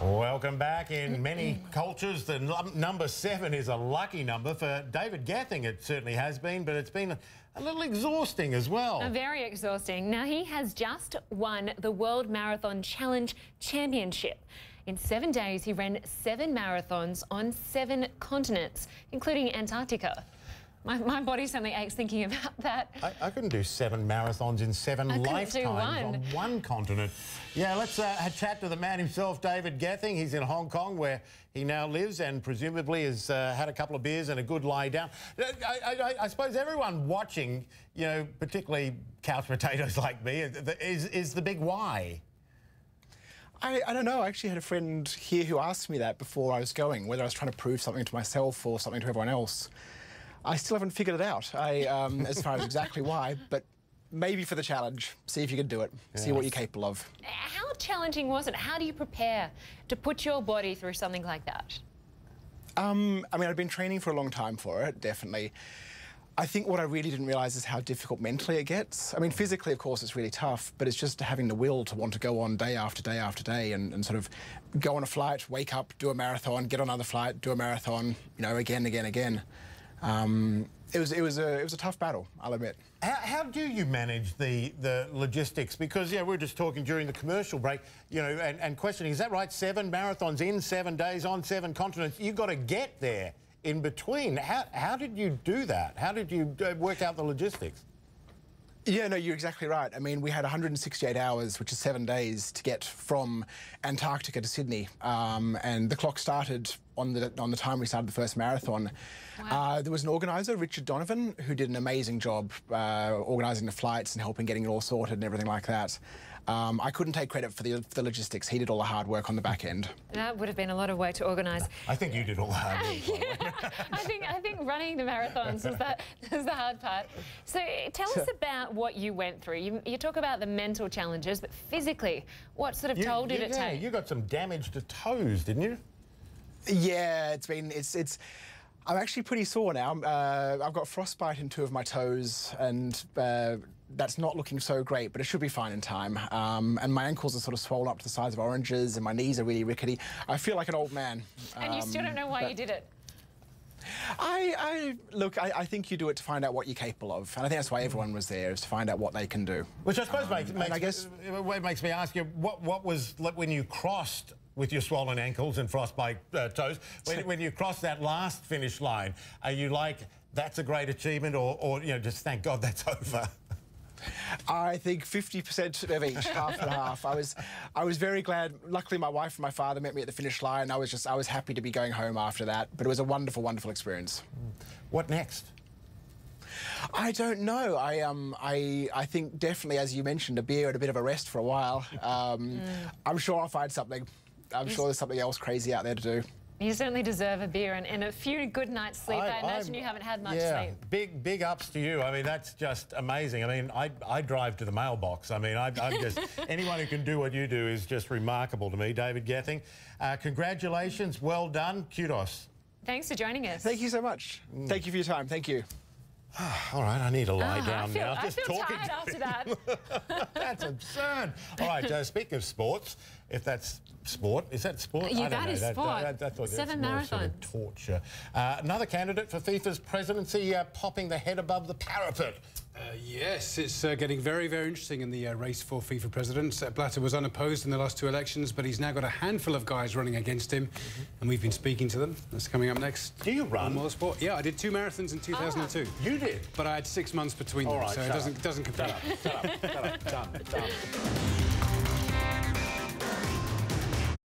Welcome back. In many cultures, the number 7 is a lucky number. For David Gething, it certainly has been, but it's been a little exhausting as well. Very exhausting. Now, he has just won the World Marathon Challenge Championship. In 7 days, he ran 7 marathons on 7 continents, including Antarctica. My body suddenly aches thinking about that. I couldn't do 7 marathons in 7 lifetimes on one continent. Yeah, let's chat to the man himself, David Gething. He's in Hong Kong, where he now lives, and presumably has had a couple of beers and a good lie down. I suppose everyone watching, you know, particularly couch potatoes like me, is the big why. I don't know. I actually had a friend here who asked me that before I was going, whether I was trying to prove something to myself or something to everyone else. I still haven't figured it out, as far as exactly why, but maybe for the challenge. See if you can do it. Yeah. See what you're capable of. How challenging was it? How do you prepare to put your body through something like that? I mean, I've been training for a long time for it, definitely. I think what I really didn't realise is how difficult mentally it gets. I mean, physically, of course, it's really tough, but it's just having the will to want to go on day after day after day and sort of go on a flight, wake up, do a marathon, get on another flight, do a marathon, you know, again. It was a tough battle, I'll admit. How do you manage the logistics? Because, yeah, we were just talking during the commercial break, you know, and questioning, is that right? 7 marathons in 7 days on 7 continents. You've got to get there in between. How did you do that? How did you work out the logistics? Yeah, no, you're exactly right. I mean, we had 168 hours, which is 7 days, to get from Antarctica to Sydney, and the clock started on the time we started the first marathon. Wow. There was an organiser, Richard Donovan, who did an amazing job organising the flights and helping getting it all sorted and everything like that. I couldn't take credit for the logistics. He did all the hard work on the back end. That would have been a lot of work to organise. I think you did all the hard work. Yeah, I think running the marathons was the hard part. So tell us about what you went through. You talk about the mental challenges, but physically, what sort of toll did it take? You got some damage to toes, didn't you? Yeah, I'm actually pretty sore now. I've got frostbite in 2 of my toes, and that's not looking so great, but it should be fine in time. And my ankles are sort of swollen up to the size of oranges, and my knees are really rickety. I feel like an old man. And you still don't know why you did it? Look, I think you do it to find out what you're capable of, and I think that's why everyone was there, is to find out what they can do. Which I suppose makes me ask you, what was like when you crossed with your swollen ankles and frostbite toes, when you crossed that last finish line, are you like, that's a great achievement, or you know, just thank God that's over? I think 50% of each, half and half. I was very glad. Luckily, my wife and my father met me at the finish line. I was happy to be going home after that. But it was a wonderful, wonderful experience. What next? I don't know. I think definitely, as you mentioned, a beer and a bit of a rest for a while. I'm sure I'll find something. I'm sure there's something else crazy out there to do. You certainly deserve a beer and a few good nights' sleep. I imagine you haven't had much sleep. Big ups to you. I mean, that's just amazing. I mean, I drive to the mailbox. I mean, I'm just anyone who can do what you do is just remarkable to me. David Gething, congratulations, well done, kudos. Thanks for joining us. Thank you so much. Thank you for your time. Thank you. All right, I need to lie down now. I feel tired after that. That's absurd. All right, speaking of sports, if that's sport, is that sport? That is sport. 7 marathons. Sort of torture. Another candidate for FIFA's presidency popping the head above the parapet. Yes, it's getting very, very interesting in the race for FIFA president. Blatter was unopposed in the last 2 elections, but he's now got a handful of guys running against him, and we've been speaking to them. That's coming up next. Do you run? More sport. Yeah, I did 2 marathons in 2002. You did? But I had 6 months between them, so it doesn't compare. Shut up. Done.